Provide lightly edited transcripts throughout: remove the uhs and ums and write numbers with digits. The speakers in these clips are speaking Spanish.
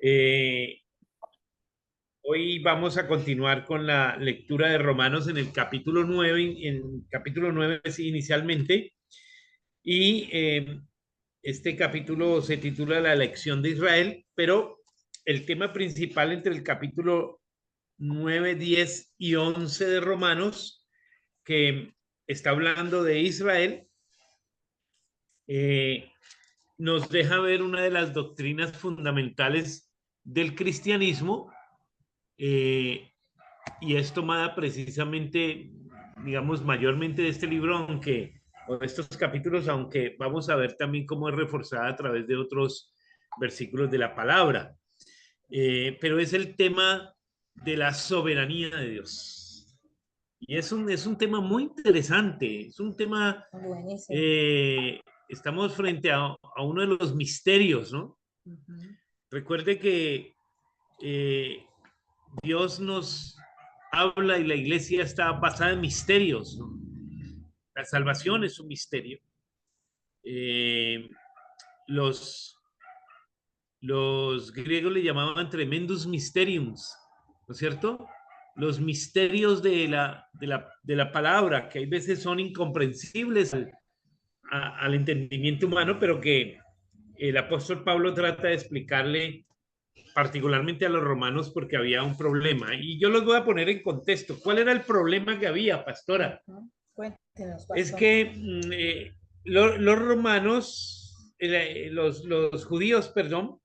Eh, Hoy vamos a continuar con la lectura de Romanos en el capítulo 9, en capítulo 9 sí, inicialmente, y este capítulo se titula La elección de Israel, pero el tema principal entre el capítulo 9, 10 y 11 de Romanos, que está hablando de Israel, eh, nos deja ver una de las doctrinas fundamentales del cristianismo, eh, y es tomada precisamente, digamos, mayormente de este libro, aunque, o de estos capítulos, aunque vamos a ver también cómo es reforzada a través de otros versículos de la palabra. Pero es el tema de la soberanía de Dios. Y es un tema muy interesante, es un tema, Buenísimo. eh, estamos frente a uno de los misterios, ¿no? Recuerde que eh, Dios nos habla y la iglesia está basada en misterios, ¿no? La salvación es un misterio. Eh, los, los griegos le llamaban tremendus mysteriums, ¿no es cierto? Los misterios de la palabra, que hay veces son incomprensibles al entendimiento humano, pero que el apóstol Pablo trata de explicarle particularmente a los romanos porque había un problema. Y yo los voy a poner en contexto. ¿Cuál era el problema que había, pastora? Cuéntenos, Es pastor. que los romanos, los judíos, perdón,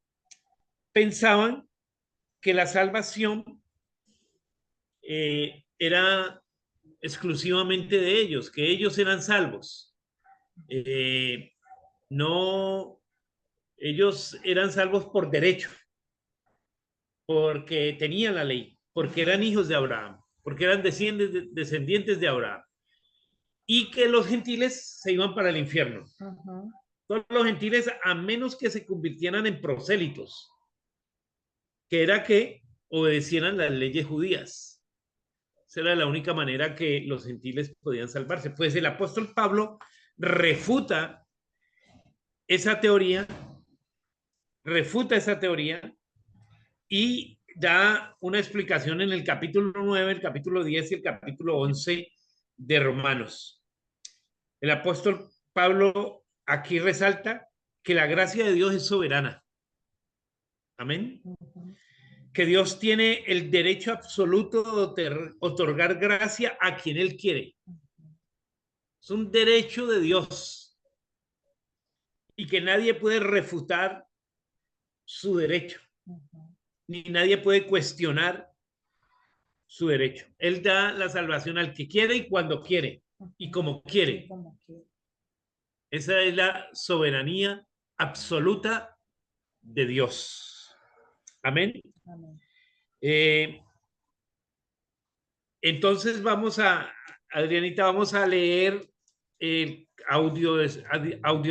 pensaban que la salvación era exclusivamente de ellos, que ellos eran salvos. Eh, no, ellos eran salvos por derecho, porque tenían la ley, porque eran hijos de Abraham, porque eran descendientes de Abraham, y que los gentiles se iban para el infierno. Todos los gentiles, a menos que se convirtieran en prosélitos, que era que obedecieran las leyes judías. Esa era la única manera que los gentiles podían salvarse. Pues el apóstol Pablo refuta esa teoría, refuta esa teoría y da una explicación en el capítulo 9, el capítulo 10 y el capítulo 11 de Romanos. El apóstol Pablo aquí resalta que la gracia de Dios es soberana. Amén. Que Dios tiene el derecho absoluto de otorgar gracia a quien Él quiere. Es un derecho de Dios y que nadie puede refutar su derecho, ni nadie puede cuestionar su derecho. Él da la salvación al que quiere y cuando quiere y como quiere. Esa es la soberanía absoluta de Dios. Amén. Eh, entonces Adrianita, vamos a leer el audio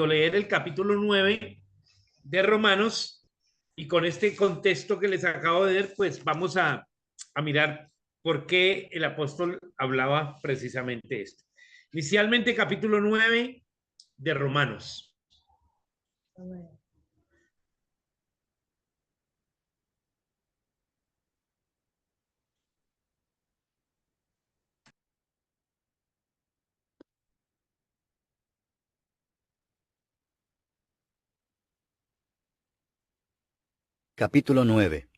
leer el capítulo 9 de Romanos, y con este contexto que les acabo de ver, pues vamos a mirar por qué el apóstol hablaba precisamente esto. Inicialmente, capítulo 9 de Romanos. Capítulo 9.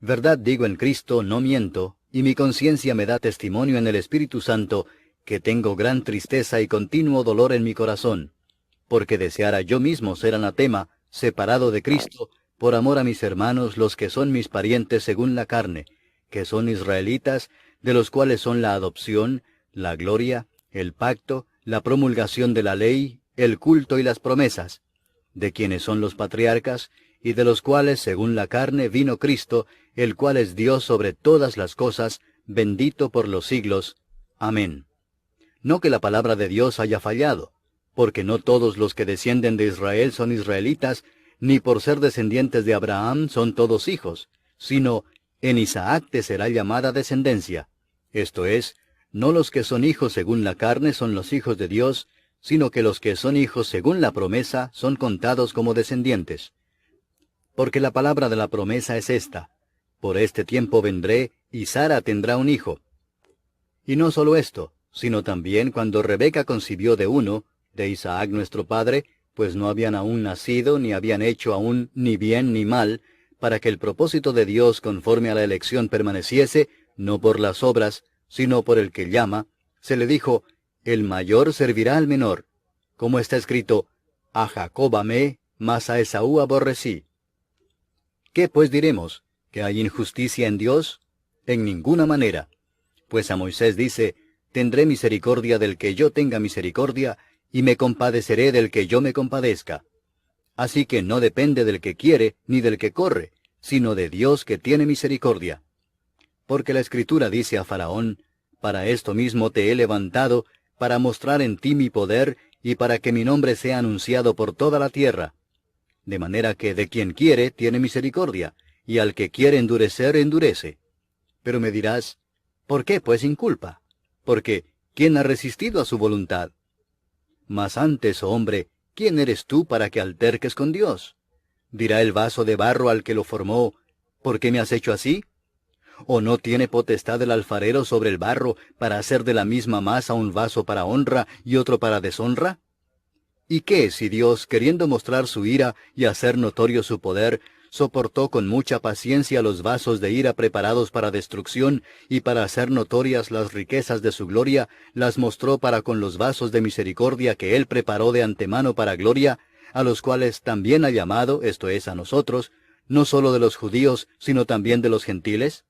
Verdad digo en Cristo, no miento, y mi conciencia me da testimonio en el Espíritu Santo, que tengo gran tristeza y continuo dolor en mi corazón, porque deseara yo mismo ser anatema, separado de Cristo, por amor a mis hermanos, los que son mis parientes según la carne, que son israelitas, de los cuales son la adopción, la gloria, el pacto, la promulgación de la ley, el culto y las promesas, de quienes son los patriarcas, y de los cuales según la carne vino Cristo, el cual es Dios sobre todas las cosas, bendito por los siglos. Amén. No que la palabra de Dios haya fallado, porque no todos los que descienden de Israel son israelitas, ni por ser descendientes de Abraham son todos hijos, sino en Isaac te será llamada descendencia. Esto es, no los que son hijos según la carne son los hijos de Dios, sino que los que son hijos según la promesa son contados como descendientes. Porque la palabra de la promesa es esta: por este tiempo vendré, y Sara tendrá un hijo. Y no solo esto, sino también cuando Rebeca concibió de uno, de Isaac nuestro padre, pues no habían aún nacido, ni habían hecho aún ni bien ni mal, para que el propósito de Dios conforme a la elección permaneciese, no por las obras, sino por el que llama, se le dijo: el mayor servirá al menor. Como está escrito: a Jacob amé, mas a Esaú aborrecí. ¿Qué pues diremos? ¿Que hay injusticia en Dios? En ninguna manera. Pues a Moisés dice: tendré misericordia del que yo tenga misericordia, y me compadeceré del que yo me compadezca. Así que no depende del que quiere, ni del que corre, sino de Dios que tiene misericordia. Porque la Escritura dice a Faraón: para esto mismo te he levantado, para mostrar en ti mi poder, y para que mi nombre sea anunciado por toda la tierra. De manera que de quien quiere tiene misericordia, y al que quiere endurecer, endurece. Pero me dirás: ¿por qué pues inculpa? Porque ¿quién ha resistido a su voluntad? Mas antes, oh hombre, ¿quién eres tú para que alterques con Dios? Dirá el vaso de barro al que lo formó: ¿por qué me has hecho así? ¿O no tiene potestad el alfarero sobre el barro para hacer de la misma masa un vaso para honra y otro para deshonra? ¿Y qué si Dios, queriendo mostrar su ira y hacer notorio su poder, soportó con mucha paciencia los vasos de ira preparados para destrucción, y para hacer notorias las riquezas de su gloria, las mostró para con los vasos de misericordia que él preparó de antemano para gloria, a los cuales también ha llamado, esto es, a nosotros, no sólo de los judíos, sino también de los gentiles?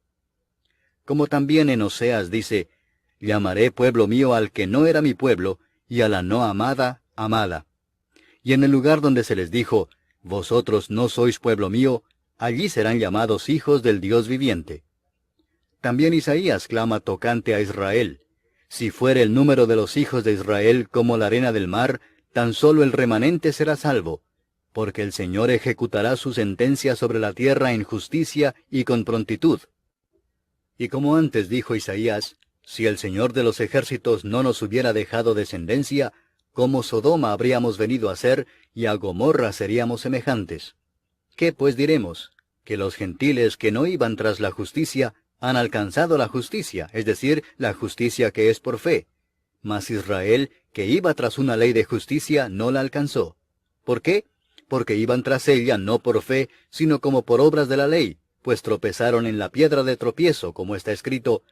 Como también en Oseas dice: llamaré pueblo mío al que no era mi pueblo, y a la no amada, amada. Y en el lugar donde se les dijo: vosotros no sois pueblo mío, allí serán llamados hijos del Dios viviente. También Isaías clama tocante a Israel: si fuere el número de los hijos de Israel como la arena del mar, tan solo el remanente será salvo, porque el Señor ejecutará su sentencia sobre la tierra en justicia y con prontitud. Y como antes dijo Isaías: si el Señor de los ejércitos no nos hubiera dejado descendencia, como Sodoma habríamos venido a ser, y a Gomorra seríamos semejantes. ¿Qué pues diremos? Que los gentiles que no iban tras la justicia han alcanzado la justicia, es decir, la justicia que es por fe. Mas Israel, que iba tras una ley de justicia, no la alcanzó. ¿Por qué? Porque iban tras ella no por fe, sino como por obras de la ley, pues tropezaron en la piedra de tropiezo, como está escrito: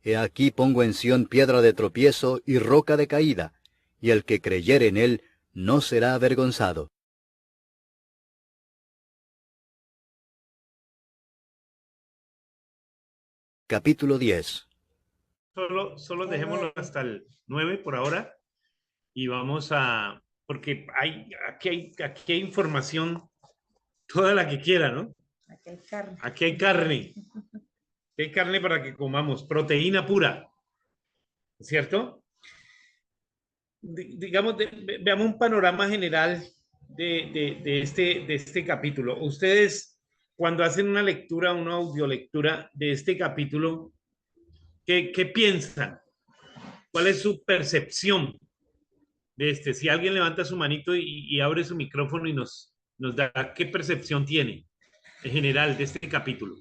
he aquí pongo en Sión piedra de tropiezo y roca de caída, y el que creyere en él no será avergonzado. Capítulo 10. Solo dejémoslo hasta el 9 por ahora y vamos a, porque aquí hay información, toda la que quiera, ¿no? Aquí hay carne. Aquí hay carne. Aquí hay carne para que comamos, proteína pura, ¿cierto? Digamos, veamos un panorama general de este capítulo. Ustedes, cuando hacen una lectura, una audiolectura de este capítulo, ¿qué piensan? ¿Cuál es su percepción de este? Si alguien levanta su manito y abre su micrófono y nos da qué percepción tiene en general de este capítulo.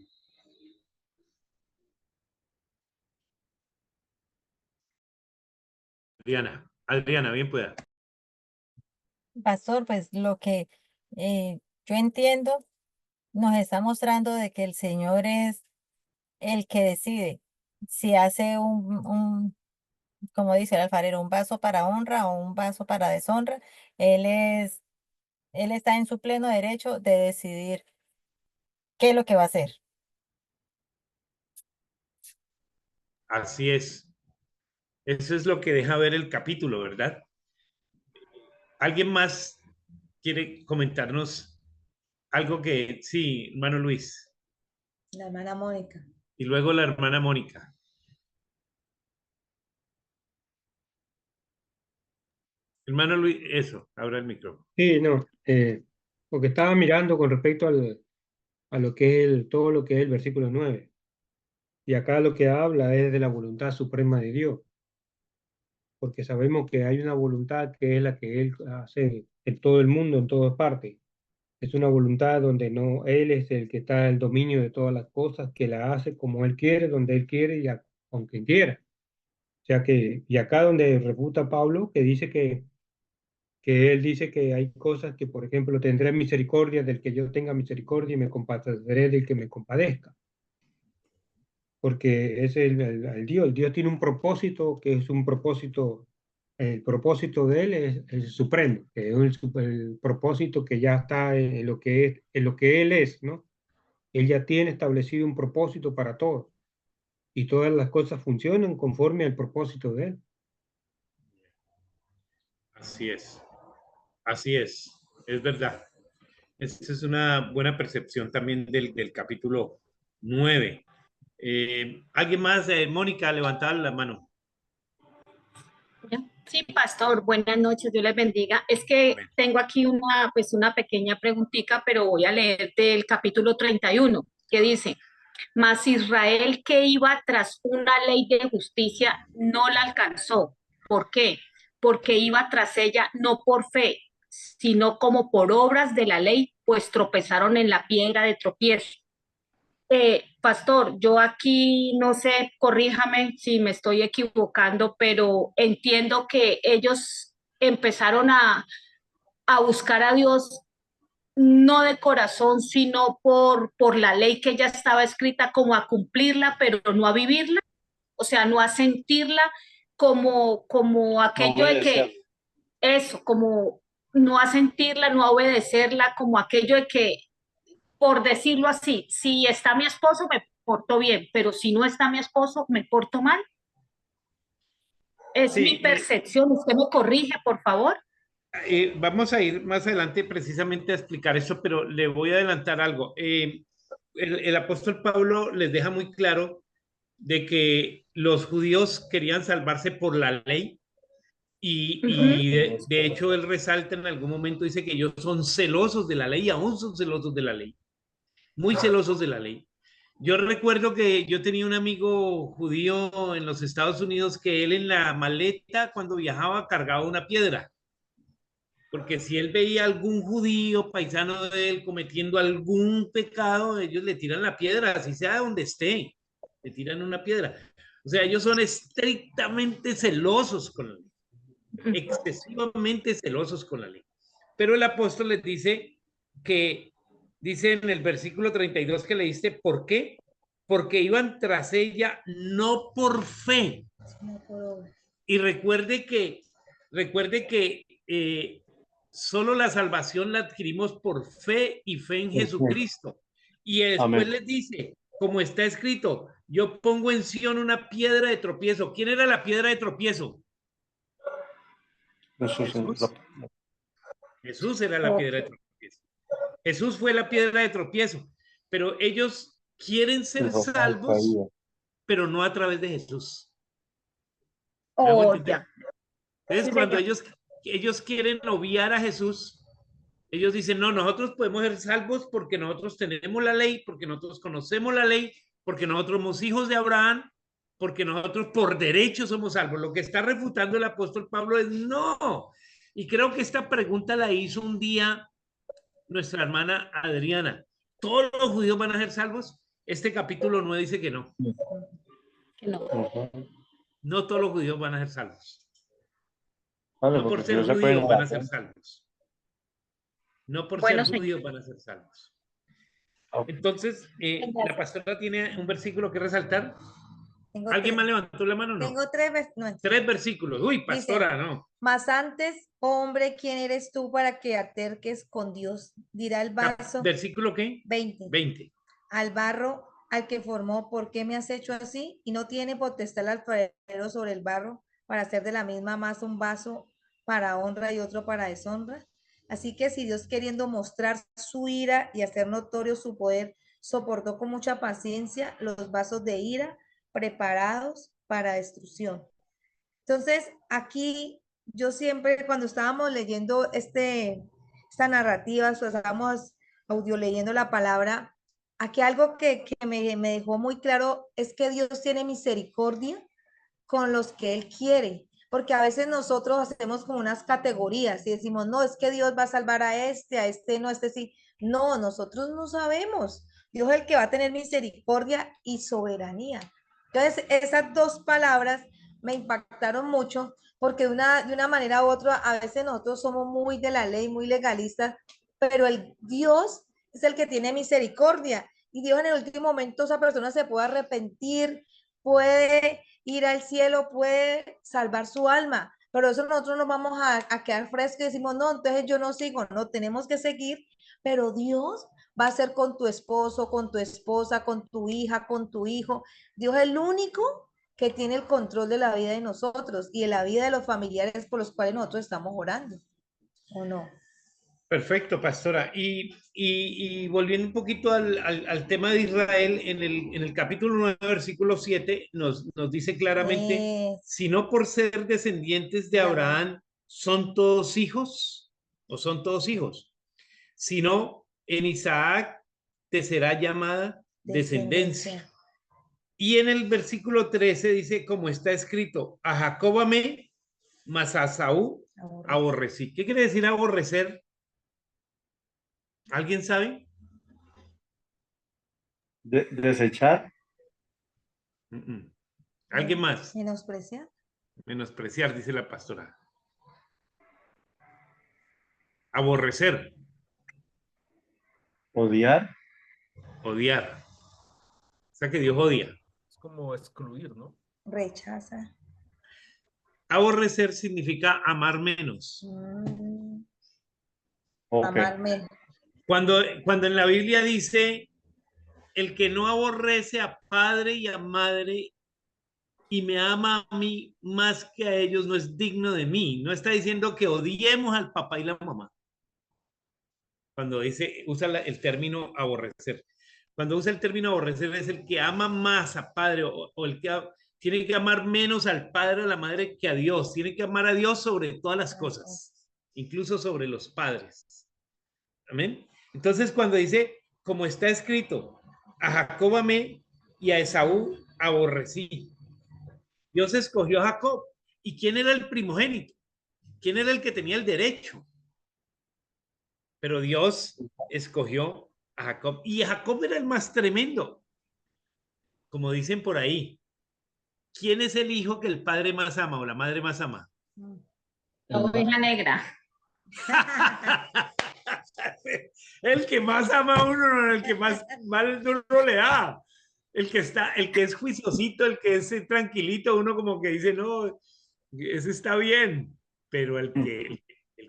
Adriana, bien pueda. Pastor, pues lo que yo entiendo nos está mostrando de que el Señor es el que decide si hace como dice el alfarero, un vaso para honra o un vaso para deshonra. Él es, él está en su pleno derecho de decidir qué es lo que va a hacer. Así es. Eso es lo que deja ver el capítulo, ¿verdad? ¿Alguien más quiere comentarnos algo que sí, hermano Luis? La hermana Mónica. Y luego la hermana Mónica. Hermano Luis, eso, abra el micrófono. Sí, no, porque estaba mirando con respecto a lo que es todo lo que es el versículo 9. Y acá lo que habla es de la voluntad suprema de Dios, porque sabemos que hay una voluntad que es la que Él hace en todo el mundo, en todas partes. Es una voluntad donde no Él es el que está en el dominio de todas las cosas, que la hace como Él quiere, donde Él quiere y con quien quiera. O sea que, y acá donde refuta Pablo, que dice que él dice que hay cosas que, por ejemplo, tendré misericordia del que yo tenga misericordia y me compadeceré del que me compadezca. Porque es el Dios. El Dios tiene un propósito que es un propósito, el propósito de él es el supremo, que es el propósito que ya está en lo que es, en lo que él es, ¿no? Él ya tiene establecido un propósito para todo y todas las cosas funcionan conforme al propósito de él. Así es verdad. Esa es una buena percepción también del capítulo 9. ¿Alguien más? Mónica, levantar la mano. Sí, pastor, buenas noches, Dios les bendiga. Es que Amén. tengo aquí una pequeña preguntita, pero voy a leer del capítulo 31, que dice, mas Israel que iba tras una ley de justicia no la alcanzó. ¿Por qué? Porque iba tras ella no por fe, sino como por obras de la ley, pues tropezaron en la piedra de tropiezo. Pastor, yo aquí no sé, corríjame si me estoy equivocando, pero entiendo que ellos empezaron a buscar a Dios no de corazón, sino por la ley que ya estaba escrita, como a cumplirla, pero no a vivirla, o sea, no a sentirla como aquello de que, eso, como no a sentirla, no a obedecerla, como aquello de que por decirlo así, si está mi esposo me porto bien, pero si no está mi esposo me porto mal. Es mi Sí, percepción, usted me corrige, por favor. vamos a ir más adelante precisamente a explicar eso, pero le voy a adelantar algo. El apóstol Pablo les deja muy claro de que los judíos querían salvarse por la ley y de hecho él resalta en algún momento, dice que ellos son celosos de la ley, aún son celosos de la ley, muy celosos de la ley. Yo recuerdo que yo tenía un amigo judío en los Estados Unidos que él en la maleta cuando viajaba cargaba una piedra, porque si él veía algún judío paisano de él cometiendo algún pecado, ellos le tiran la piedra, así sea donde esté, le tiran una piedra. O sea, ellos son estrictamente celosos con la ley, excesivamente celosos con la ley. Pero el apóstol les dice que, dice en el versículo 32 que leíste, ¿por qué? Porque iban tras ella no por fe. Y recuerde que solo la salvación la adquirimos por fe y fe en Jesucristo. Y después les dice, como está escrito, yo pongo en Sion una piedra de tropiezo. ¿Quién era la piedra de tropiezo? Jesús. Jesús era la piedra de tropiezo. Jesús fue la piedra de tropiezo. Pero ellos quieren ser salvos, pero no a través de Jesús. ¿Me hago entender? Entonces, cuando ellos quieren obviar a Jesús, ellos dicen, no, nosotros podemos ser salvos porque nosotros tenemos la ley, porque nosotros conocemos la ley, porque nosotros somos hijos de Abraham, porque nosotros por derecho somos salvos. Lo que está refutando el apóstol Pablo es no. Y creo que esta pregunta la hizo un día nuestra hermana Adriana. ¿Todos los judíos van a ser salvos? Este capítulo 9 dice que no. Que no. No todos los judíos van a ser salvos. Vale, No por porque ser yo se pueden judíos van a ser salvos. No por Bueno, ser judíos van a ser salvos. Entonces, la pastora tiene un versículo que resaltar. Tengo ¿Alguien tres. más levantó la mano? No. Tengo no, Tres versículos. Uy, pastora, dice, no. mas antes, hombre, ¿quién eres tú para que aterques con Dios? Dirá el vaso. ¿Versículo qué? 20. 20. Al barro, al que formó, ¿por qué me has hecho así? Y no tiene potestad el alfarero sobre el barro para hacer de la misma masa un vaso para honra y otro para deshonra. Así que si Dios, queriendo mostrar su ira y hacer notorio su poder, soportó con mucha paciencia los vasos de ira preparados para destrucción. Entonces, aquí yo siempre, cuando estábamos leyendo esta narrativa, o sea, estábamos audio leyendo la palabra, aquí algo que me dejó muy claro es que Dios tiene misericordia con los que Él quiere, porque a veces nosotros hacemos como unas categorías y decimos, no, es que Dios va a salvar a este no, este sí, No, nosotros no sabemos. Dios es el que va a tener misericordia y soberanía. Entonces, esas dos palabras me impactaron mucho porque de una manera u otra, a veces nosotros somos muy de la ley, muy legalistas, pero el Dios es el que tiene misericordia. Y Dios en el último momento, esa persona se puede arrepentir, puede ir al cielo, puede salvar su alma. Pero eso nosotros nos vamos a quedar frescos y decimos, no, entonces yo no sigo, no, tenemos que seguir, pero Dios va a ser con tu esposo, con tu esposa, con tu hija, con tu hijo. Dios es el único que tiene el control de la vida de nosotros y de la vida de los familiares por los cuales nosotros estamos orando, ¿o no? Perfecto, pastora. Y volviendo un poquito al tema de Israel, en el capítulo 9, versículo 7, nos dice claramente, si no por ser descendientes de Abraham, son todos hijos, o son todos hijos, sino en Isaac te será llamada descendencia. Y en el versículo 13 dice, como está escrito, a Jacob amé, mas a Saúl aborrecí. ¿Qué quiere decir aborrecer? ¿Alguien sabe? Desechar. ¿Alguien más? Menospreciar. Menospreciar, dice la pastora. Aborrecer. Odiar. Odiar. O sea que Dios odia. Es como excluir, ¿no? Rechaza. Aborrecer significa amar menos. Okay. Amar menos. Cuando en la Biblia dice, el que no aborrece a padre y a madre y me ama a mí más que a ellos, no es digno de mí. No está diciendo que odiemos al papá y la mamá. Cuando dice, usa el término aborrecer. Cuando usa el término aborrecer es el que ama más a padre o el que tiene que amar menos al padre o a la madre que a Dios. Tiene que amar a Dios sobre todas las cosas, incluso sobre los padres. Amén. Entonces cuando dice, como está escrito, a Jacob amé y a Esaú aborrecí. Dios escogió a Jacob. ¿Y quién era el primogénito? ¿Quién era el que tenía el derecho? Pero Dios escogió a Jacob. Y Jacob era el más tremendo. Como dicen por ahí. ¿Quién es el hijo que el padre más ama o la madre más ama? La oveja negra. El que más ama a uno, no el que más mal duro le da. El que es juiciosito, el que es tranquilito, uno como que dice, no, ese está bien. Pero el que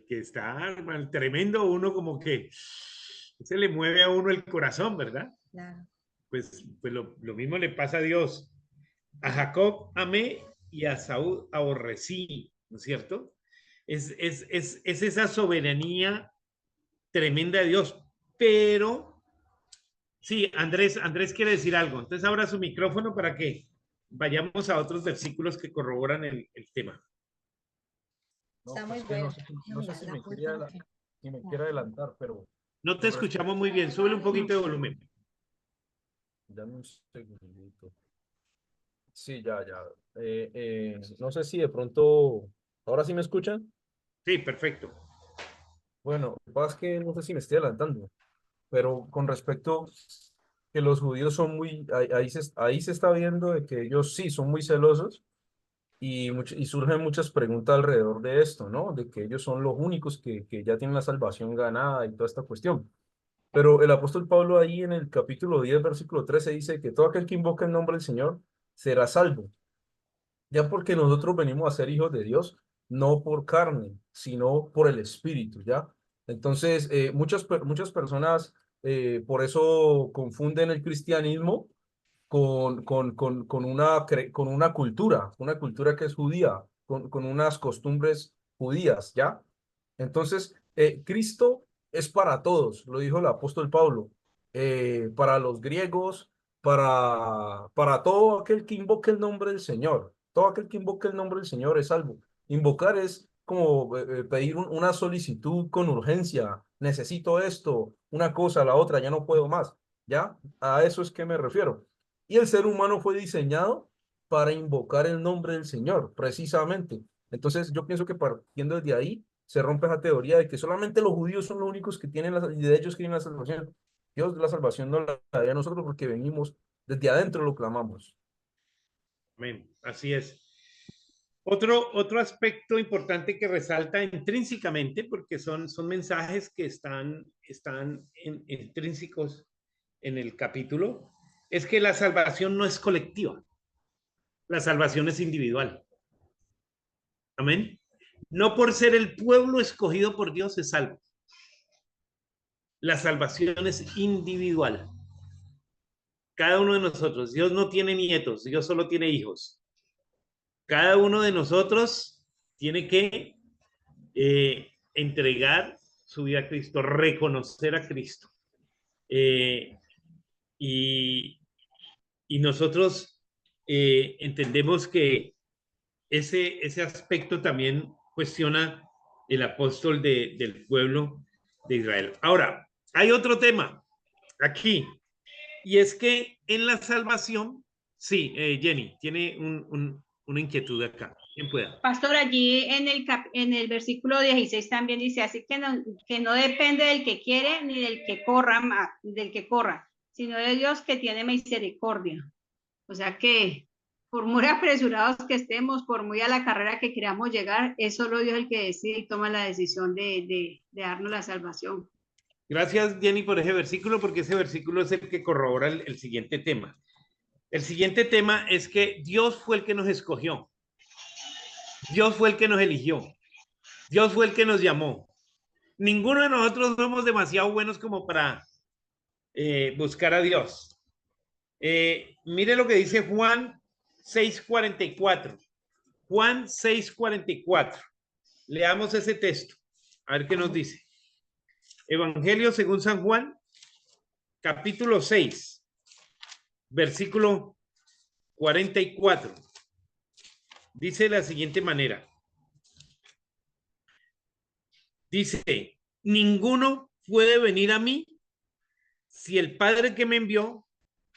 está mal, tremendo, uno como que se le mueve a uno el corazón, ¿verdad? Claro. Pues lo mismo le pasa a Dios. A Jacob amé y a Saúl aborrecí, ¿no es cierto? Es esa soberanía tremenda de Dios. Pero, sí, Andrés quiere decir algo. Entonces abra su micrófono para que vayamos a otros versículos que corroboran el tema. No, Está pues muy que bueno. no sé si me quiere adelantar, pero No te escuchamos muy bien. Súbele un poquito de volumen. dame un segundito. Sí, ya. No sé si de pronto, ¿ahora sí me escuchan? Sí, perfecto. Bueno, lo que pasa es que no sé si me estoy adelantando, pero con respecto que los judíos son muy, ahí se está viendo de que ellos sí son muy celosos y surgen muchas preguntas alrededor de esto, ¿no? De que ellos son los únicos que ya tienen la salvación ganada y toda esta cuestión. Pero el apóstol Pablo ahí en el capítulo 10, versículo 13 dice que todo aquel que invoca el nombre del Señor será salvo. Ya porque nosotros venimos a ser hijos de Dios, no por carne, sino por el Espíritu, ¿ya? Entonces, muchas personas por eso confunden el cristianismo con una cultura que es judía, con unas costumbres judías, ¿ya? Entonces, Cristo es para todos, lo dijo el apóstol Pablo, para los griegos, para todo aquel que invoque el nombre del Señor. Todo aquel que invoque el nombre del Señor es salvo. Invocar es como pedir una solicitud con urgencia. Necesito esto, una cosa, la otra, ya no puedo más. ¿Ya? A eso es que me refiero. Y el ser humano fue diseñado para invocar el nombre del Señor, precisamente. Entonces, yo pienso que partiendo desde ahí, se rompe esa teoría de que solamente los judíos son los únicos que tienen y de ellos tienen la salvación. Dios la salvación no la da a nosotros porque venimos desde adentro, lo clamamos. Amén. Así es. Otro aspecto importante que resalta intrínsecamente, porque son mensajes que están intrínsecos en el capítulo, es que la salvación no es colectiva. La salvación es individual. Amén. No por ser el pueblo escogido por Dios se salva. La salvación es individual. Cada uno de nosotros, Dios no tiene nietos, Dios solo tiene hijos. Cada uno de nosotros tiene que entregar su vida a Cristo, reconocer a Cristo. Y nosotros entendemos que ese aspecto también cuestiona el apóstol del pueblo de Israel. Ahora, hay otro tema aquí, y es que en la salvación, sí, Jenny, tiene una inquietud acá. ¿Quién pueda? Pastor, allí en el versículo 16 también dice, así que no depende del que quiere ni del que corra, sino de Dios que tiene misericordia. O sea que por muy apresurados que estemos, por muy a la carrera que queramos llegar, es solo Dios el que decide y toma la decisión de darnos la salvación. Gracias, Jenny, por ese versículo, porque ese versículo es el que corrobora el siguiente tema. El siguiente tema es que Dios fue el que nos escogió. Dios fue el que nos eligió. Dios fue el que nos llamó. Ninguno de nosotros somos demasiado buenos como para buscar a Dios. Mire lo que dice Juan 6:44. Juan 6:44. Leamos ese texto. A ver qué nos dice. Evangelio según San Juan, capítulo 6, versículo 44. Dice de la siguiente manera. Dice, ninguno puede venir a mí si el Padre que me envió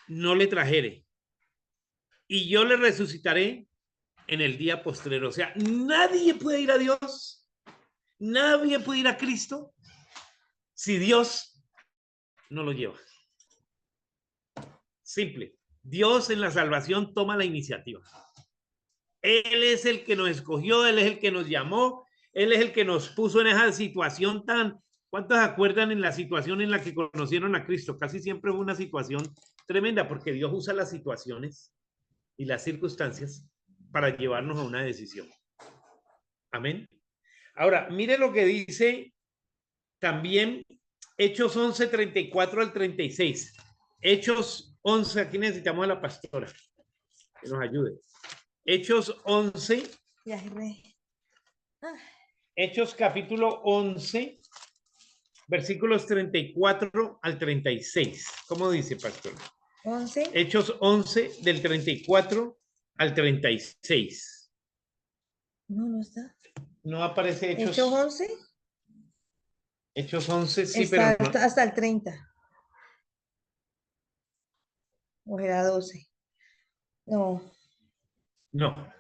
no le trajere. Y yo le resucitaré en el día postrero. O sea, nadie puede ir a Dios. Nadie puede ir a Cristo si Dios no lo lleva. Simple. Dios en la salvación toma la iniciativa. Él es el que nos escogió, Él es el que nos llamó, Él es el que nos puso en esa situación tan... ¿Cuántos se acuerdan en la situación en la que conocieron a Cristo? Casi siempre fue una situación tremenda porque Dios usa las situaciones y las circunstancias para llevarnos a una decisión. Amén. Ahora, mire lo que dice también Hechos 11, 34 al 36. Hechos 11, aquí necesitamos a la pastora que nos ayude. Hechos 11. Hechos capítulo 11, versículos 34 al 36. ¿Cómo dice, pastor? 11. Hechos 11, del 34 al 36. No está. No aparece Hechos. ¿Hechos 11? Hechos 11, sí, está, pero no. Hasta el 30. ¿O era 12? No. No.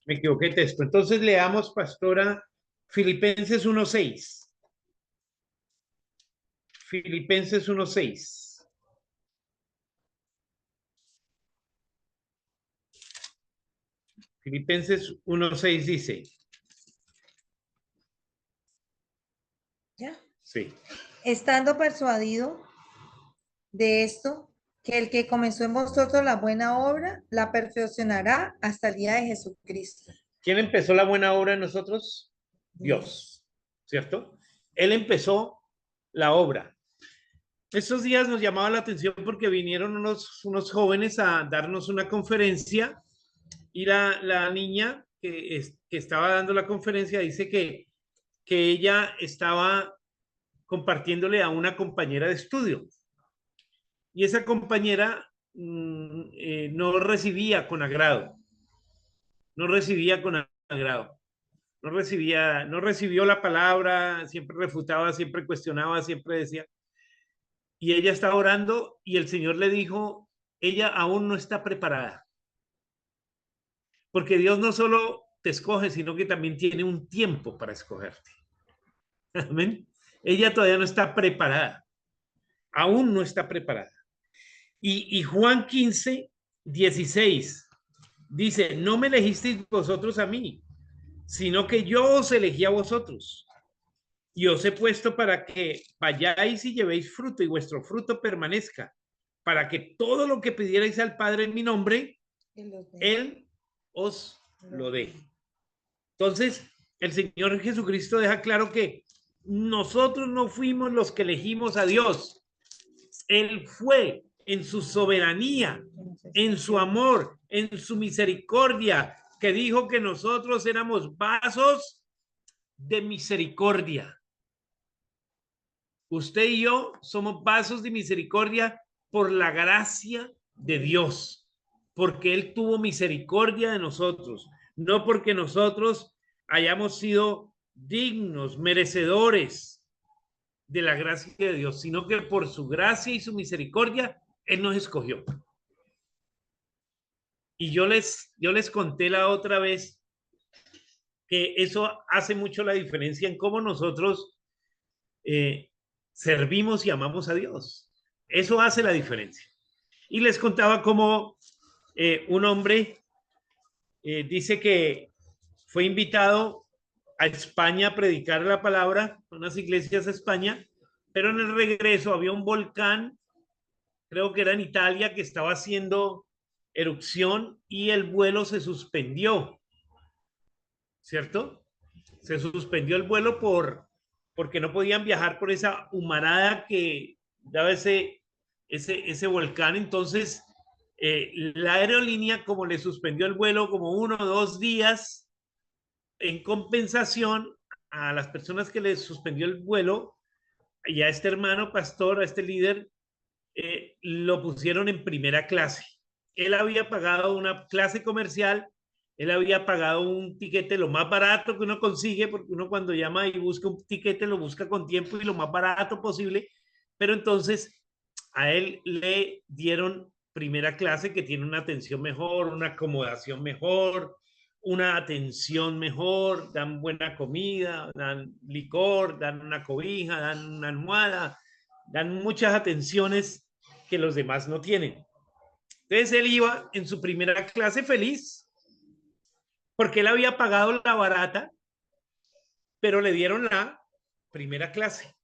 Me equivoqué de texto. Entonces leamos, pastora, Filipenses 1:6. Filipenses 1:6. Filipenses 1:6 dice. ¿Ya? Sí. Estando persuadido de esto, que el que comenzó en vosotros la buena obra, la perfeccionará hasta el día de Jesucristo. ¿Quién empezó la buena obra en nosotros? Dios, ¿cierto? Él empezó la obra. Estos días nos llamaba la atención porque vinieron unos jóvenes a darnos una conferencia y la niña que estaba dando la conferencia dice que ella estaba compartiéndole a una compañera de estudio y esa compañera no recibía con agrado. No recibía con agrado. No recibió la palabra, siempre refutaba, siempre cuestionaba, siempre decía. Y ella estaba orando y el Señor le dijo, ella aún no está preparada. Porque Dios no solo te escoge, sino que también tiene un tiempo para escogerte. Amén. Ella todavía no está preparada. Aún no está preparada. Y Juan 15, 16 dice, no me elegisteis vosotros a mí, sino que yo os elegí a vosotros. Y os he puesto para que vayáis y llevéis fruto y vuestro fruto permanezca, para que todo lo que pidierais al Padre en mi nombre, Él os lo dé. Entonces, el Señor Jesucristo deja claro que nosotros no fuimos los que elegimos a Dios. Él fue en su soberanía, en su amor, en su misericordia, que dijo que nosotros éramos vasos de misericordia. Usted y yo somos vasos de misericordia por la gracia de Dios, porque Él tuvo misericordia de nosotros, no porque nosotros hayamos sido dignos, merecedores de la gracia de Dios, sino que por su gracia y su misericordia, Él nos escogió. Y yo les conté la otra vez que eso hace mucho la diferencia en cómo nosotros servimos y amamos a Dios. Eso hace la diferencia. Y les contaba cómo un hombre dice que fue invitado a España a predicar la palabra, a unas iglesias de España, pero en el regreso había un volcán, creo que era en Italia, que estaba haciendo erupción y el vuelo se suspendió, ¿cierto? Se suspendió el vuelo porque no podían viajar por esa humarada que daba ese volcán. Entonces, la aerolínea, como le suspendió el vuelo como 1 o 2 días, en compensación a las personas que les suspendió el vuelo, y a este hermano pastor, a este líder, lo pusieron en primera clase. Él había pagado una clase comercial, él había pagado un tiquete lo más barato que uno consigue, porque uno cuando llama y busca un tiquete lo busca con tiempo y lo más barato posible, pero entonces a él le dieron primera clase, que tiene una atención mejor, una acomodación mejor, una atención mejor, dan buena comida, dan licor, dan una cobija, dan una almohada, dan muchas atenciones que los demás no tienen. Entonces él iba en su primera clase feliz, porque él había pagado la barata, pero le dieron la primera clase.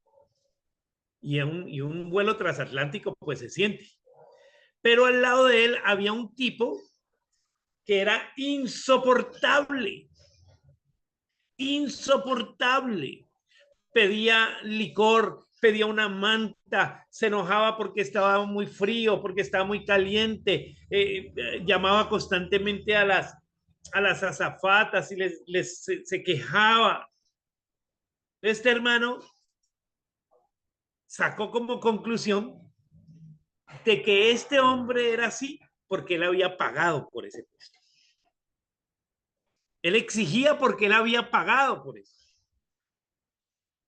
Y un vuelo transatlántico pues se siente. Pero al lado de él había un tipo que era insoportable. Insoportable. Pedía licor, pedía una manta, se enojaba porque estaba muy frío, porque estaba muy caliente, llamaba constantemente a las azafatas y se quejaba. Este hermano sacó como conclusión de que este hombre era así porque él había pagado por ese puesto. Él exigía porque él había pagado por eso.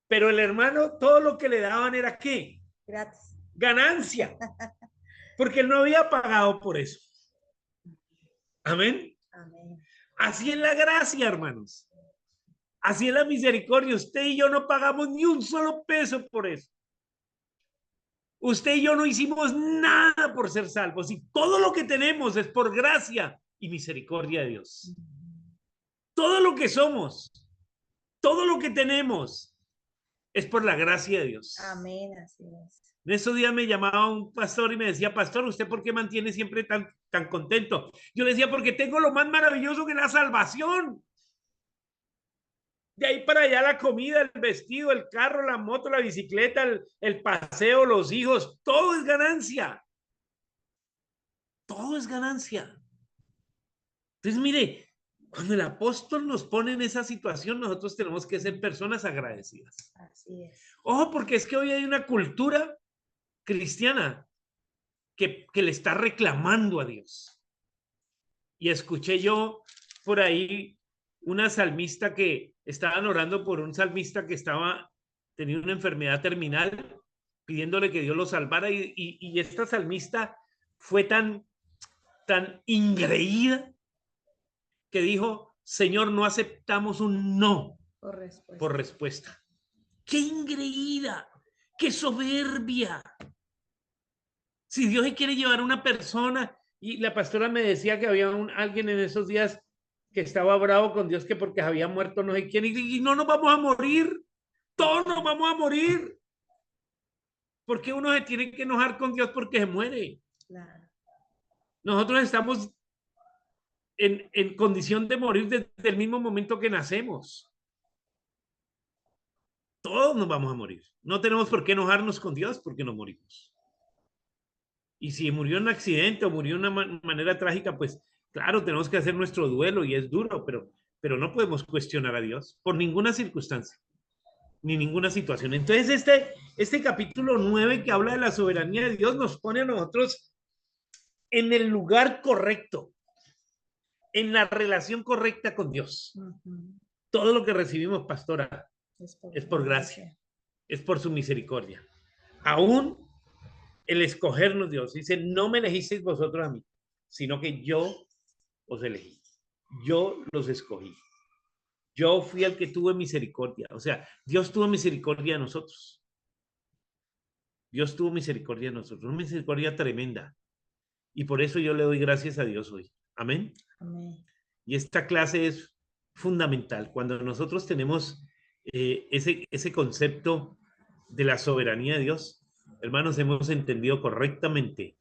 Pero el hermano, todo lo que le daban era ¿qué? Gratis. Ganancia. Porque él no había pagado por eso. Amén. Amén. Así es la gracia, hermanos. Así es la misericordia. Usted y yo no pagamos ni un solo peso por eso. Usted y yo no hicimos nada por ser salvos. Y todo lo que tenemos es por gracia y misericordia de Dios. Todo lo que somos, todo lo que tenemos, es por la gracia de Dios. Amén, así es. En esos días me llamaba un pastor y me decía, pastor, ¿usted por qué mantiene siempre tan contento? Yo le decía, porque tengo lo más maravilloso que es la salvación. De ahí para allá la comida, el vestido, el carro, la moto, la bicicleta, el paseo, los hijos, todo es ganancia. Todo es ganancia. Entonces, mire, cuando el apóstol nos pone en esa situación, nosotros tenemos que ser personas agradecidas. Así es. Ojo, porque es que hoy hay una cultura cristiana que le está reclamando a Dios. Y escuché yo por ahí una salmista que estaban orando por un salmista que tenía una enfermedad terminal, pidiéndole que Dios lo salvara. Y esta salmista fue tan ingreída que dijo, Señor, no aceptamos un no Por respuesta. por respuesta. ¡Qué ingreída! ¡Qué soberbia! Si Dios quiere llevar a una persona, y la pastora me decía que había alguien en esos días que estaba bravo con Dios que porque había muerto no sé quién, y no nos vamos a morir, todos nos vamos a morir. ¿Por qué uno se tiene que enojar con Dios porque se muere? Claro. Nosotros estamos en condición de morir desde el mismo momento que nacemos. Todos nos vamos a morir. No tenemos por qué enojarnos con Dios porque nos morimos. Y si murió en un accidente o murió de una manera trágica, pues claro, tenemos que hacer nuestro duelo y es duro, pero no podemos cuestionar a Dios por ninguna circunstancia, ni ninguna situación. Entonces este capítulo 9 que habla de la soberanía de Dios nos pone a nosotros en el lugar correcto, en la relación correcta con Dios. Todo lo que recibimos, pastora, es por gracia, es por su misericordia. Aún el escogernos, Dios dice, no me elegisteis vosotros a mí, sino que yo os elegí. Yo los escogí. Yo fui el que tuve misericordia. O sea, Dios tuvo misericordia de nosotros. Dios tuvo misericordia de nosotros. Una misericordia tremenda. Y por eso yo le doy gracias a Dios hoy. Amén. Amén. Y esta clase es fundamental. Cuando nosotros tenemos ese concepto de la soberanía de Dios, hermanos, hemos entendido correctamente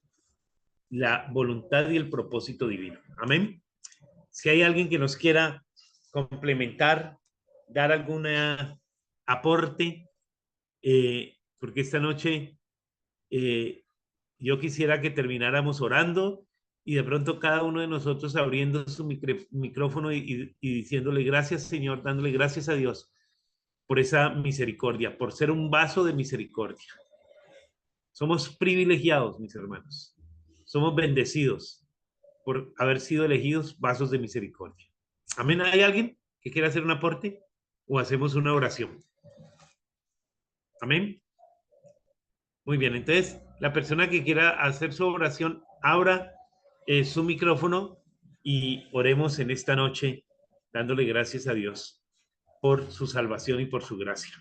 la voluntad y el propósito divino. Amén. Si hay alguien que nos quiera complementar, dar algún aporte, porque esta noche yo quisiera que termináramos orando y de pronto cada uno de nosotros abriendo su micrófono y diciéndole gracias, Señor, dándole gracias a Dios por esa misericordia, por ser un vaso de misericordia. Somos privilegiados, mis hermanos. Somos bendecidos por haber sido elegidos vasos de misericordia. Amén. ¿Hay alguien que quiera hacer un aporte o hacemos una oración? Amén. Muy bien, entonces la persona que quiera hacer su oración, abra su micrófono y oremos en esta noche dándole gracias a Dios por su salvación y por su gracia.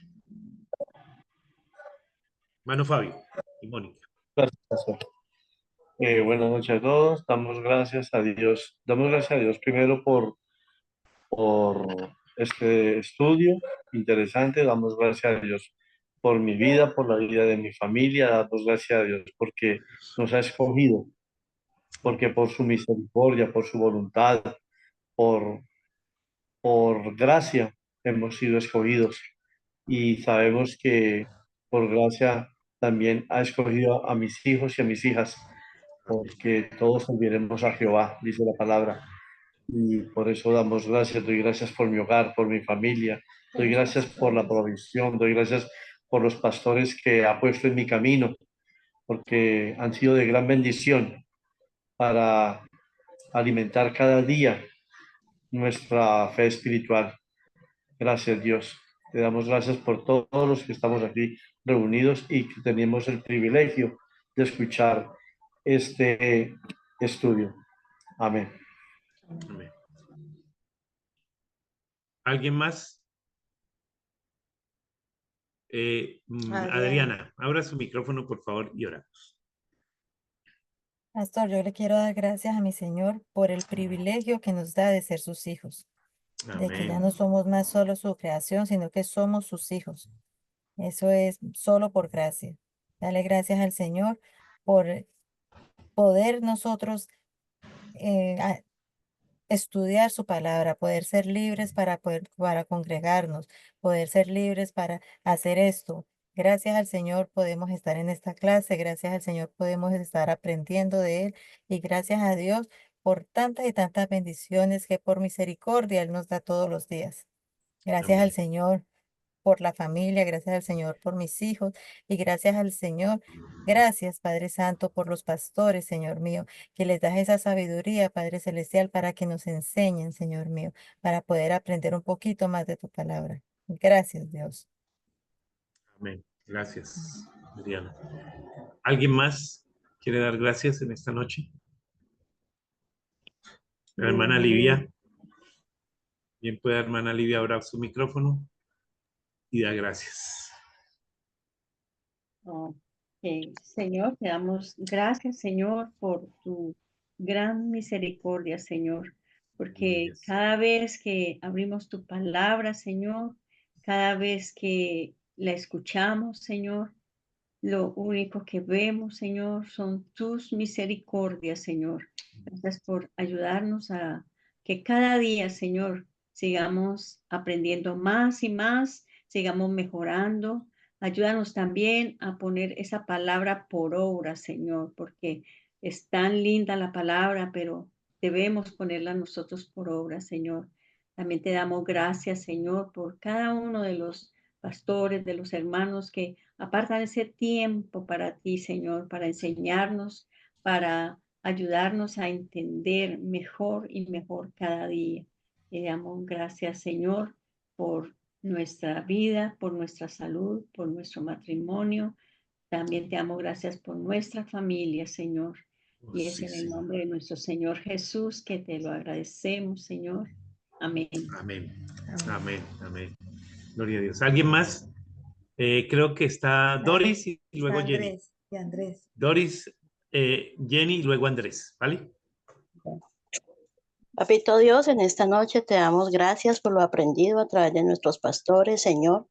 Mano Fabio y Mónica. Gracias. Buenas noches a todos. Damos gracias a Dios. Damos gracias a Dios primero por este estudio interesante. Damos gracias a Dios por mi vida, por la vida de mi familia. Damos gracias a Dios porque nos ha escogido, porque por su misericordia, por su voluntad, por, por gracia hemos sido escogidos. Y sabemos que por gracia también ha escogido a mis hijos y a mis hijas, porque todos serviremos a Jehová, dice la palabra. Y por eso damos gracias, doy gracias por mi hogar, por mi familia, doy gracias por la provisión, doy gracias por los pastores que ha puesto en mi camino, porque han sido de gran bendición para alimentar cada día nuestra fe espiritual. Gracias, Dios. Te damos gracias por todos los que estamos aquí reunidos y que tenemos el privilegio de escuchar este estudio. Amén. Amén. ¿Alguien más? Adriana, abra su micrófono, por favor, y oramos. Pastor, yo le quiero dar gracias a mi Señor por el privilegio que nos da de ser sus hijos, de que ya Amén. no somos más solo su creación, sino que somos sus hijos. Eso es solo por gracia. Dale gracias al Señor por poder nosotros estudiar su palabra, poder ser libres para congregarnos, poder ser libres para hacer esto. Gracias al Señor podemos estar en esta clase, gracias al Señor podemos estar aprendiendo de Él y gracias a Dios por tantas y tantas bendiciones que por misericordia Él nos da todos los días. Gracias al Amén. Señor por la familia, gracias al Señor por mis hijos y gracias al Señor. Gracias, Padre Santo, por los pastores, Señor mío, que les das esa sabiduría, Padre Celestial, para que nos enseñen, Señor mío, para poder aprender un poquito más de tu palabra. Gracias, Dios. Amén. Gracias, Adriana. ¿Alguien más quiere dar gracias en esta noche? La hermana Livia. Bien, puede hermana Livia abrir su micrófono y da gracias. Ok, Señor, te damos gracias, Señor, por tu gran misericordia, Señor, porque cada vez que abrimos tu palabra, Señor, cada vez que la escuchamos, Señor, lo único que vemos, Señor, son tus misericordias, Señor. Gracias por ayudarnos a que cada día, Señor, sigamos aprendiendo más y más, sigamos mejorando. Ayúdanos también a poner esa palabra por obra, Señor, porque es tan linda la palabra, pero debemos ponerla nosotros por obra, Señor. También te damos gracias, Señor, por cada uno de los pastores, de los hermanos que apartan ese tiempo para ti, Señor, para enseñarnos, para ayudarnos a entender mejor y mejor cada día. Te damos gracias, Señor, por nuestra vida, por nuestra salud, por nuestro matrimonio. También te damos gracias por nuestra familia, Señor. Y es Sí, en el Señor. nombre de nuestro Señor Jesús que te lo agradecemos, Señor. Amén. Amén. Amén. Amén. Gloria a Dios. ¿Alguien más? Creo que está Doris y luego Está Jenny. Andrés y Andrés. Doris, Jenny y luego Andrés, ¿vale? Papito Dios, en esta noche te damos gracias por lo aprendido a través de nuestros pastores, Señor.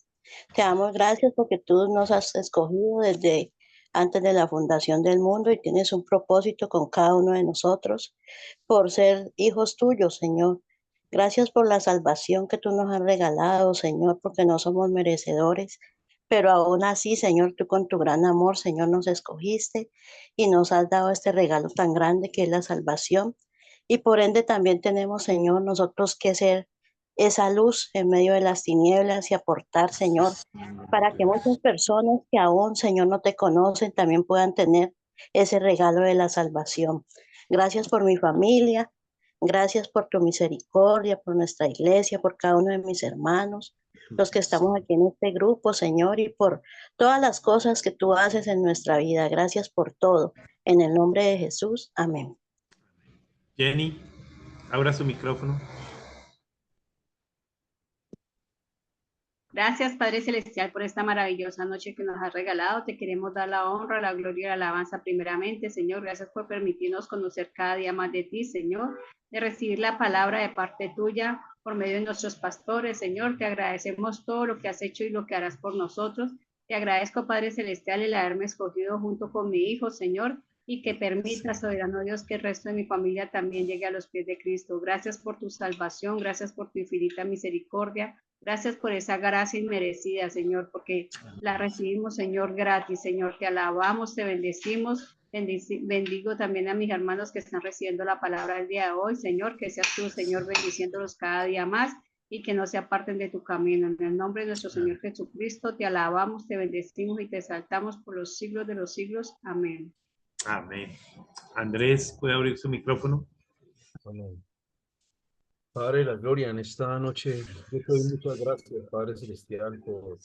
Te damos gracias porque tú nos has escogido desde antes de la fundación del mundo y tienes un propósito con cada uno de nosotros por ser hijos tuyos, Señor. Gracias por la salvación que tú nos has regalado, Señor, porque no somos merecedores. Pero aún así, Señor, tú con tu gran amor, Señor, nos escogiste y nos has dado este regalo tan grande que es la salvación. Y por ende también tenemos, Señor, nosotros que ser esa luz en medio de las tinieblas y aportar, Señor, para que muchas personas que aún, Señor, no te conocen, también puedan tener ese regalo de la salvación. Gracias por mi familia, gracias por tu misericordia, por nuestra iglesia, por cada uno de mis hermanos, los que estamos aquí en este grupo, Señor, y por todas las cosas que tú haces en nuestra vida. Gracias por todo. En el nombre de Jesús, amén. Jenny, abra su micrófono. Gracias, Padre Celestial, por esta maravillosa noche que nos has regalado. Te queremos dar la honra, la gloria y la alabanza primeramente, Señor. Gracias por permitirnos conocer cada día más de ti, Señor, de recibir la palabra de parte tuya por medio de nuestros pastores, Señor. Te agradecemos todo lo que has hecho y lo que harás por nosotros. Te agradezco, Padre Celestial, el haberme escogido junto con mi hijo, Señor, y que permita, soberano Dios, que el resto de mi familia también llegue a los pies de Cristo. Gracias por tu salvación, gracias por tu infinita misericordia. Gracias por esa gracia inmerecida, Señor, porque la recibimos, Señor, gratis. Señor, te alabamos, te bendecimos. Bendigo también a mis hermanos que están recibiendo la palabra del día de hoy, Señor, que seas tú, Señor, bendiciéndolos cada día más y que no se aparten de tu camino. En el nombre de nuestro Señor Jesucristo, te alabamos, te bendecimos y te exaltamos por los siglos de los siglos. Amén. Amén. Andrés, ¿puede abrir su micrófono? Amén. Padre de la gloria, en esta noche yo te doy muchas gracias, Padre Celestial, por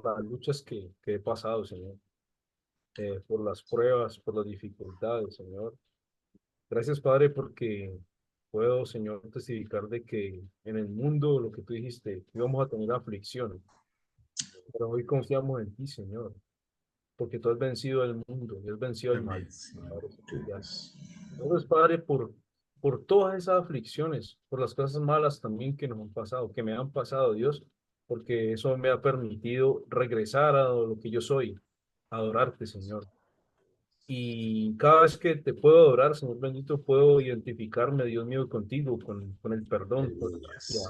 las luchas que he pasado, Señor, por las pruebas, por las dificultades, Señor. Gracias, Padre, porque puedo, Señor, testificar de que en el mundo, lo que tú dijiste, íbamos a tener aflicción, pero hoy confiamos en ti, Señor, porque tú has vencido el mundo y has vencido el mal, Padre Celestial. Gracias, Padre, por todas esas aflicciones, por las cosas malas también que nos han pasado, que me han pasado, Dios, porque eso me ha permitido regresar a lo que yo soy, adorarte, Señor. Y cada vez que te puedo adorar, Señor bendito, puedo identificarme, Dios mío, contigo, con el perdón, con la gracia,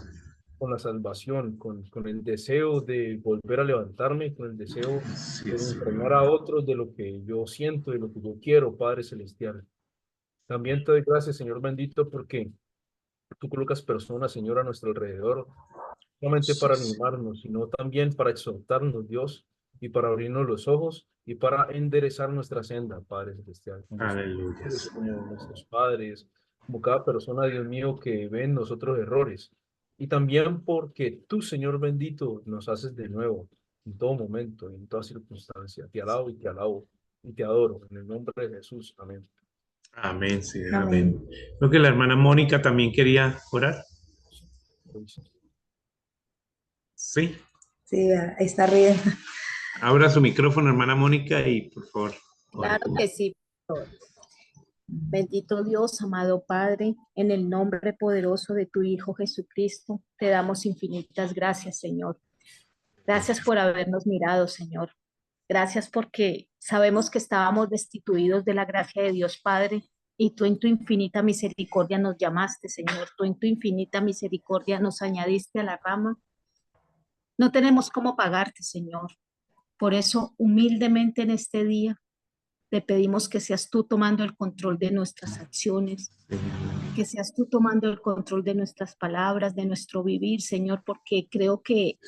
con la salvación, con el deseo de volver a levantarme, con el deseo de entregar a otros de lo que yo siento, de lo que yo quiero, Padre Celestial. También te doy gracias, Señor bendito, porque tú colocas personas, Señor, a nuestro alrededor, no solamente para animarnos, sino también para exhortarnos, Dios, y para abrirnos los ojos y para enderezar nuestra senda, Padre Celestial. Como Aleluya. como nuestros padres, como cada persona, Dios mío, que ve en nosotros errores. Y también porque tú, Señor bendito, nos haces de nuevo, en todo momento, en toda circunstancia. Te alabo y te adoro. En el nombre de Jesús. Amén. Amén, sí, amén. Creo que la hermana Mónica también quería orar. Sí. Sí, ahí está riendo. Abra su micrófono, hermana Mónica, y por favor. Claro que sí, pastor. Bendito Dios, amado Padre, en el nombre poderoso de tu Hijo Jesucristo, te damos infinitas gracias, Señor. Gracias por habernos mirado, Señor. Gracias porque sabemos que estábamos destituidos de la gracia de Dios Padre y tú en tu infinita misericordia nos llamaste, Señor. Tú en tu infinita misericordia nos añadiste a la rama. No tenemos cómo pagarte, Señor. Por eso, humildemente en este día, te pedimos que seas tú tomando el control de nuestras acciones, que seas tú tomando el control de nuestras palabras, de nuestro vivir, Señor, porque creo que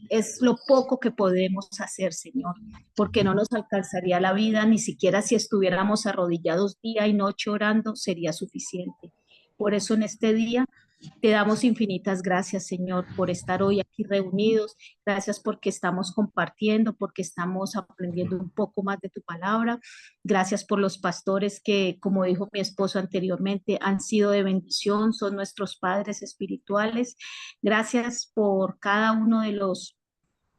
es lo poco que podemos hacer, Señor, porque no nos alcanzaría la vida, ni siquiera si estuviéramos arrodillados día y noche orando, sería suficiente. Por eso en este día te damos infinitas gracias, Señor, por estar hoy aquí reunidos. Gracias porque estamos compartiendo, porque estamos aprendiendo un poco más de tu palabra. Gracias por los pastores que, como dijo mi esposo anteriormente, han sido de bendición, son nuestros padres espirituales. Gracias por cada uno de los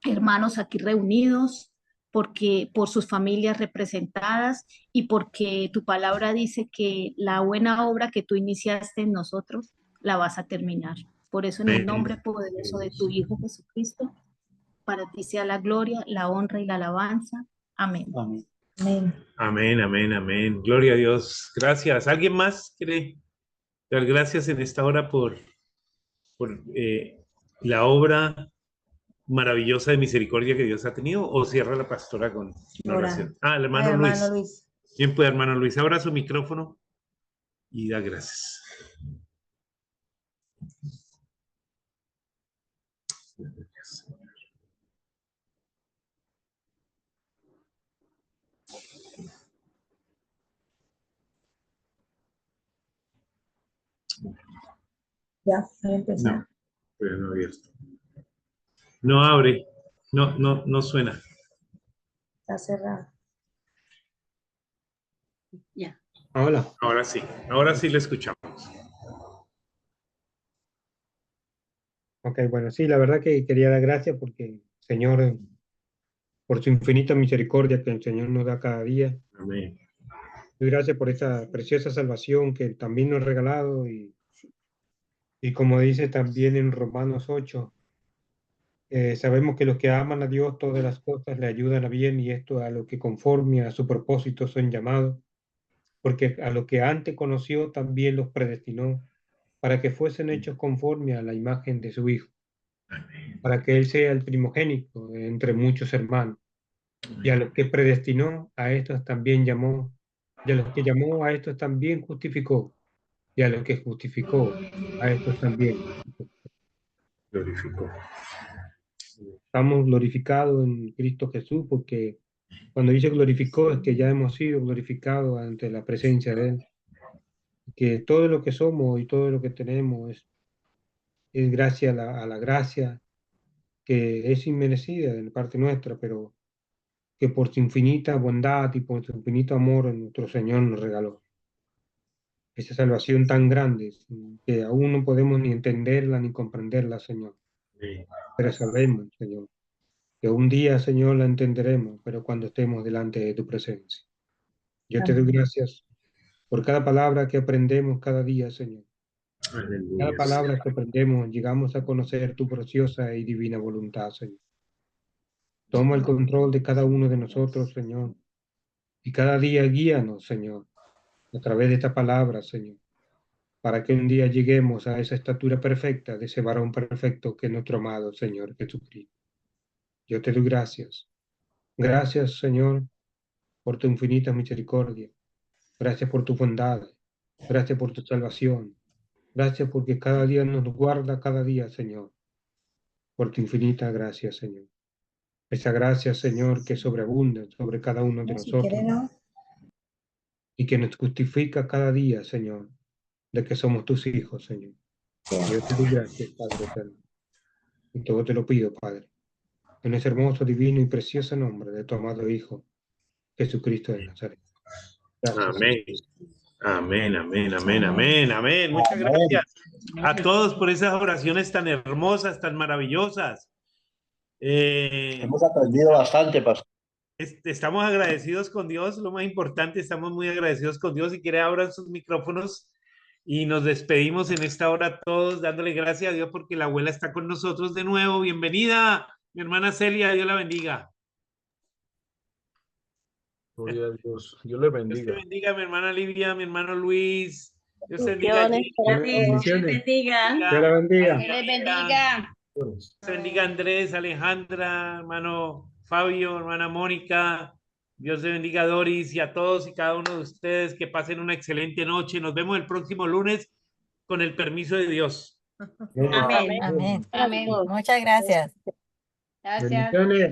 hermanos aquí reunidos, porque por sus familias representadas y porque tu palabra dice que la buena obra que tú iniciaste en nosotros la vas a terminar. Por eso en el nombre poderoso de tu Hijo Jesucristo, para ti sea la gloria, la honra y la alabanza. Amén. Amén. Amén, amén, amén. Gloria a Dios. Gracias. ¿Alguien más quiere dar gracias en esta hora por la obra maravillosa de misericordia que Dios ha tenido? ¿O cierra la pastora con una oración? El hermano Luis. Bien, pues, hermano Luis, abra su micrófono y da gracias. Ya, voy a empezar. No, pero no abierto. No abre, no suena. Está cerrado. Ya. Hola. Ahora sí le escuchamos. Ok, bueno, sí, la verdad que quería dar gracias porque, Señor, por su infinita misericordia que el Señor nos da cada día. Amén. Doy gracias por esa preciosa salvación que también nos ha regalado y como dice también en Romanos 8, sabemos que los que aman a Dios todas las cosas le ayudan a bien y esto a lo que conforme a su propósito son llamados, porque a lo que antes conoció también los predestinó para que fuesen hechos conforme a la imagen de su Hijo, para que Él sea el primogénito entre muchos hermanos. Y a los que predestinó, a estos también llamó, y a los que llamó, a estos también justificó, y a los que justificó, a estos también glorificó. Estamos glorificados en Cristo Jesús, porque cuando dice glorificó es que ya hemos sido glorificados ante la presencia de Él, que todo lo que somos y todo lo que tenemos es gracias a la gracia que es inmerecida de parte nuestra, pero que por su infinita bondad y por su infinito amor nuestro Señor nos regaló. Esa salvación tan grande que aún no podemos ni entenderla ni comprenderla, Señor. Pero sabemos, Señor, que un día, Señor, la entenderemos, pero cuando estemos delante de tu presencia. Yo te doy gracias por cada palabra que aprendemos cada día, Señor. Cada palabra que aprendemos, llegamos a conocer tu preciosa y divina voluntad, Señor. Toma el control de cada uno de nosotros, Señor, y cada día guíanos, Señor, a través de esta palabra, Señor, para que un día lleguemos a esa estatura perfecta de ese varón perfecto que es nuestro amado Señor Jesucristo. Yo te doy gracias. Gracias, Señor, por tu infinita misericordia. Gracias por tu bondad. Gracias por tu salvación. Gracias porque cada día nos guarda cada día, Señor. Por tu infinita gracia, Señor. Esa gracia, Señor, que sobreabunda sobre cada uno de nosotros. Y que nos justifica cada día, Señor, de que somos tus hijos, Señor. Yo te doy gracias, Padre eterno. Y todo te lo pido, Padre, en ese hermoso, divino y precioso nombre de tu amado Hijo, Jesucristo de Nazaret. Gracias. Amén. Amén, amén, amén, amén, amén. Muchas gracias a todos por esas oraciones tan hermosas, tan maravillosas. Hemos aprendido bastante, pastor. Estamos agradecidos con Dios, lo más importante, estamos muy agradecidos con Dios. Si quiere, abran sus micrófonos y nos despedimos en esta hora todos, dándole gracias a Dios porque la abuela está con nosotros de nuevo. Bienvenida, mi hermana Celia, Dios la bendiga. Gloria a Dios. Dios le Dios te bendiga. bendiga, mi hermana Livia, mi hermano Luis. Dios te bendiga. Dios les bendiga. Dios la bendiga. Dios les bendiga. Dios te bendiga, Andrés, Alejandra, hermano Fabio, hermana Mónica. Dios te bendiga, Doris, y a todos y cada uno de ustedes. Que pasen una excelente noche. Nos vemos el próximo lunes con el permiso de Dios. Amén. Amén. Amén. Muchas gracias. Gracias. Bendiciones.